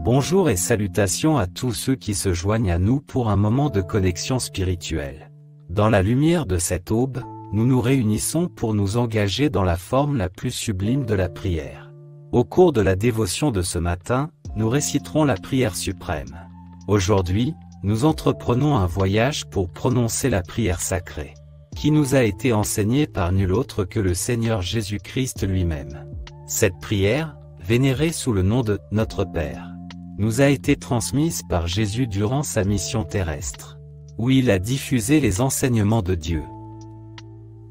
Bonjour et salutations à tous ceux qui se joignent à nous pour un moment de connexion spirituelle. Dans la lumière de cette aube, nous nous réunissons pour nous engager dans la forme la plus sublime de la prière. Au cours de la dévotion de ce matin, nous réciterons la prière suprême. Aujourd'hui, nous entreprenons un voyage pour prononcer la prière sacrée, qui nous a été enseignée par nul autre que le Seigneur Jésus-Christ lui-même. Cette prière, vénérée sous le nom de « Notre Père », nous a été transmise par Jésus durant sa mission terrestre, où il a diffusé les enseignements de Dieu.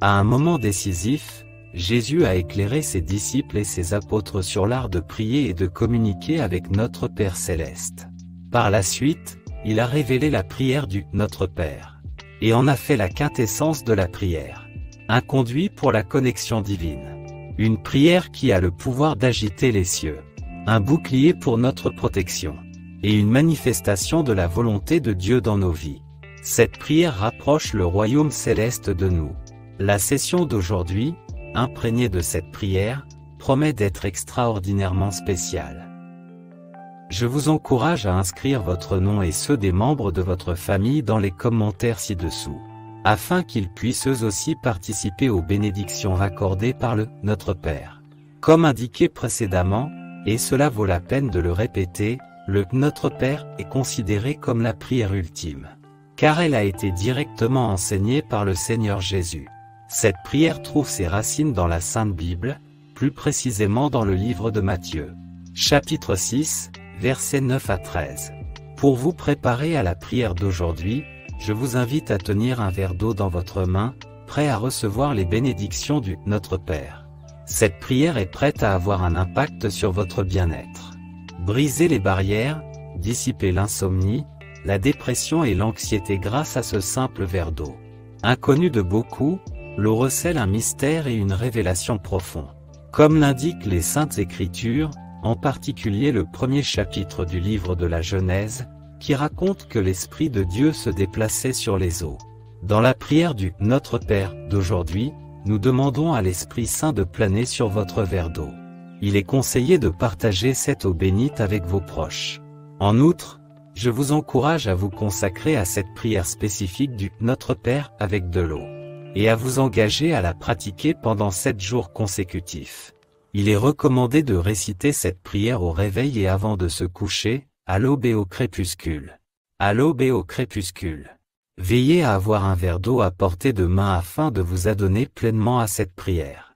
À un moment décisif, Jésus a éclairé ses disciples et ses apôtres sur l'art de prier et de communiquer avec notre Père céleste. Par la suite, il a révélé la prière du « Notre Père » et en a fait la quintessence de la prière, un conduit pour la connexion divine. Une prière qui a le pouvoir d'agiter les cieux, un bouclier pour notre protection, et une manifestation de la volonté de Dieu dans nos vies. Cette prière rapproche le royaume céleste de nous. La session d'aujourd'hui, imprégnée de cette prière, promet d'être extraordinairement spéciale. Je vous encourage à inscrire votre nom et ceux des membres de votre famille dans les commentaires ci-dessous, afin qu'ils puissent eux aussi participer aux bénédictions accordées par le « Notre Père ». Comme indiqué précédemment, et cela vaut la peine de le répéter, le « Notre Père » est considéré comme la prière ultime, car elle a été directement enseignée par le Seigneur Jésus. Cette prière trouve ses racines dans la Sainte Bible, plus précisément dans le livre de Matthieu, chapitre 6, versets 9 à 13. Pour vous préparer à la prière d'aujourd'hui, je vous invite à tenir un verre d'eau dans votre main, prêt à recevoir les bénédictions du « Notre Père ». Cette prière est prête à avoir un impact sur votre bien-être. Briser les barrières, dissiper l'insomnie, la dépression et l'anxiété grâce à ce simple verre d'eau. Inconnu de beaucoup, l'eau recèle un mystère et une révélation profonde. Comme l'indiquent les Saintes Écritures, en particulier le premier chapitre du livre de la Genèse, qui raconte que l'Esprit de Dieu se déplaçait sur les eaux. Dans la prière du « Notre Père » d'aujourd'hui, nous demandons à l'Esprit Saint de planer sur votre verre d'eau. Il est conseillé de partager cette eau bénite avec vos proches. En outre, je vous encourage à vous consacrer à cette prière spécifique du « Notre Père » avec de l'eau, et à vous engager à la pratiquer pendant 7 jours consécutifs. Il est recommandé de réciter cette prière au réveil et avant de se coucher, à l'aube et au crépuscule. À l'aube et au crépuscule. Veillez à avoir un verre d'eau à portée de main afin de vous adonner pleinement à cette prière.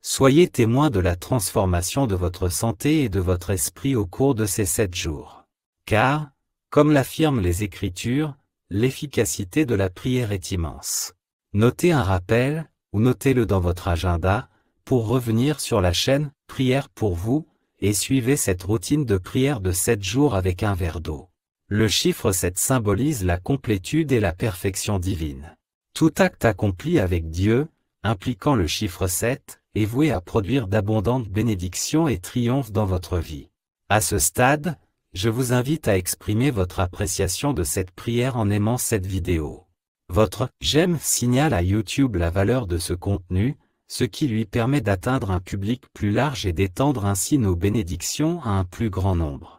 Soyez témoins de la transformation de votre santé et de votre esprit au cours de ces 7 jours. Car, comme l'affirment les Écritures, l'efficacité de la prière est immense. Notez un rappel, ou notez-le dans votre agenda, pour revenir sur la chaîne « Prière pour vous » et suivez cette routine de prière de 7 jours avec un verre d'eau. Le chiffre 7 symbolise la complétude et la perfection divine. Tout acte accompli avec Dieu, impliquant le chiffre 7, est voué à produire d'abondantes bénédictions et triomphes dans votre vie. À ce stade, je vous invite à exprimer votre appréciation de cette prière en aimant cette vidéo. Votre « j'aime » signale à YouTube la valeur de ce contenu, ce qui lui permet d'atteindre un public plus large et d'étendre ainsi nos bénédictions à un plus grand nombre.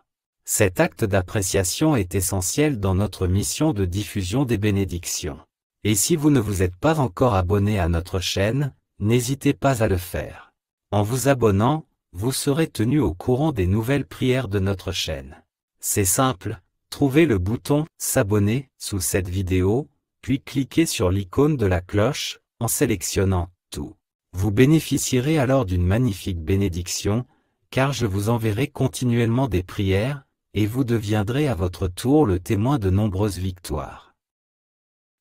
Cet acte d'appréciation est essentiel dans notre mission de diffusion des bénédictions. Et si vous ne vous êtes pas encore abonné à notre chaîne, n'hésitez pas à le faire. En vous abonnant, vous serez tenu au courant des nouvelles prières de notre chaîne. C'est simple, trouvez le bouton « S'abonner » sous cette vidéo, puis cliquez sur l'icône de la cloche, en sélectionnant « Tout ». Vous bénéficierez alors d'une magnifique bénédiction, car je vous enverrai continuellement des prières, et vous deviendrez à votre tour le témoin de nombreuses victoires.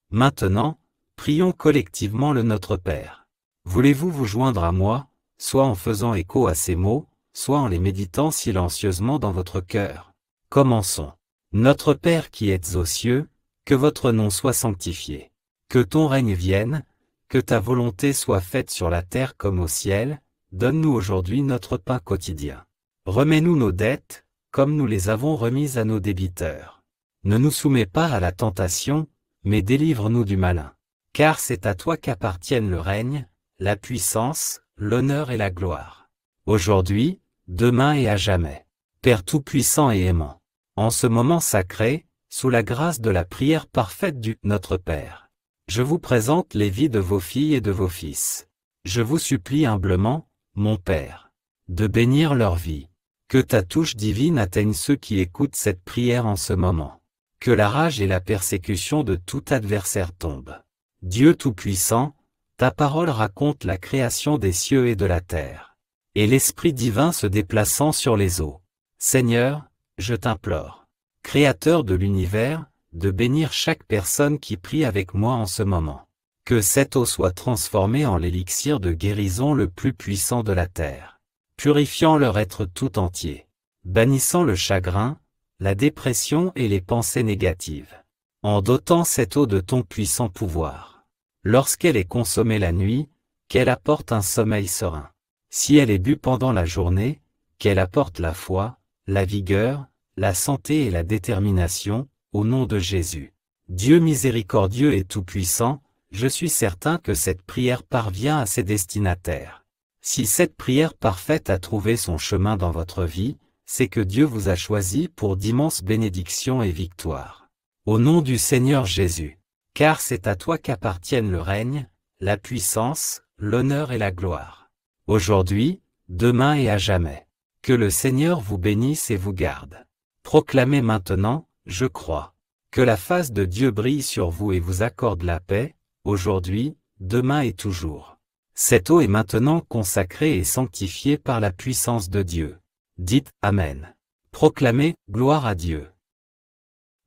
Maintenant, prions collectivement le Notre Père. Voulez-vous vous joindre à moi, soit en faisant écho à ces mots, soit en les méditant silencieusement dans votre cœur? Commençons. Notre Père qui êtes aux cieux, que votre nom soit sanctifié. Que ton règne vienne, que ta volonté soit faite sur la terre comme au ciel, donne-nous aujourd'hui notre pain quotidien. Remets-nous nos dettes, comme nous les avons remises à nos débiteurs. Ne nous soumets pas à la tentation, mais délivre-nous du malin. Car c'est à toi qu'appartiennent le règne, la puissance, l'honneur et la gloire. Aujourd'hui, demain et à jamais. Père tout-puissant et aimant, en ce moment sacré, sous la grâce de la prière parfaite du Notre Père, je vous présente les vies de vos filles et de vos fils. Je vous supplie humblement, mon Père, de bénir leur vie. Que ta touche divine atteigne ceux qui écoutent cette prière en ce moment. Que la rage et la persécution de tout adversaire tombent. Dieu Tout-Puissant, ta parole raconte la création des cieux et de la terre, et l'Esprit divin se déplaçant sur les eaux. Seigneur, je t'implore, Créateur de l'univers, de bénir chaque personne qui prie avec moi en ce moment. Que cette eau soit transformée en l'élixir de guérison le plus puissant de la terre, purifiant leur être tout entier, bannissant le chagrin, la dépression et les pensées négatives, en dotant cette eau de ton puissant pouvoir. Lorsqu'elle est consommée la nuit, qu'elle apporte un sommeil serein. Si elle est bue pendant la journée, qu'elle apporte la foi, la vigueur, la santé et la détermination, au nom de Jésus. Dieu miséricordieux et tout-puissant, je suis certain que cette prière parvient à ses destinataires. Si cette prière parfaite a trouvé son chemin dans votre vie, c'est que Dieu vous a choisi pour d'immenses bénédictions et victoires. Au nom du Seigneur Jésus. Car c'est à toi qu'appartiennent le règne, la puissance, l'honneur et la gloire. Aujourd'hui, demain et à jamais. Que le Seigneur vous bénisse et vous garde. Proclamez maintenant, je crois, que la face de Dieu brille sur vous et vous accorde la paix, aujourd'hui, demain et toujours. Cette eau est maintenant consacrée et sanctifiée par la puissance de Dieu. Dites Amen. Proclamez, gloire à Dieu.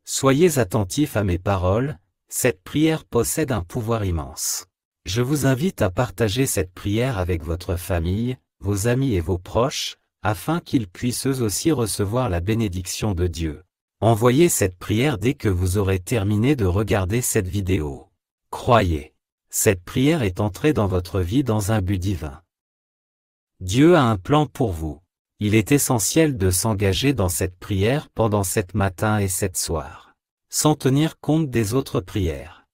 Soyez attentifs à mes paroles. Cette prière possède un pouvoir immense. Je vous invite à partager cette prière avec votre famille, vos amis et vos proches, afin qu'ils puissent eux aussi recevoir la bénédiction de Dieu. Envoyez cette prière dès que vous aurez terminé de regarder cette vidéo. Croyez, cette prière est entrée dans votre vie dans un but divin. Dieu a un plan pour vous. Il est essentiel de s'engager dans cette prière pendant cet matin et cet soir, sans tenir compte des autres prières.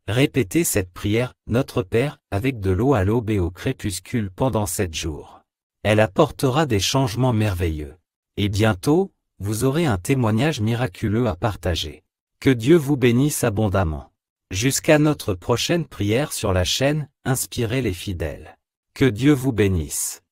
Répétez cette prière, Notre Père, avec de l'eau à l'aube et au crépuscule pendant 7 jours. Elle apportera des changements merveilleux. Et bientôt, vous aurez un témoignage miraculeux à partager. Que Dieu vous bénisse abondamment. Jusqu'à notre prochaine prière sur la chaîne, Inspirez les fidèles. Que Dieu vous bénisse.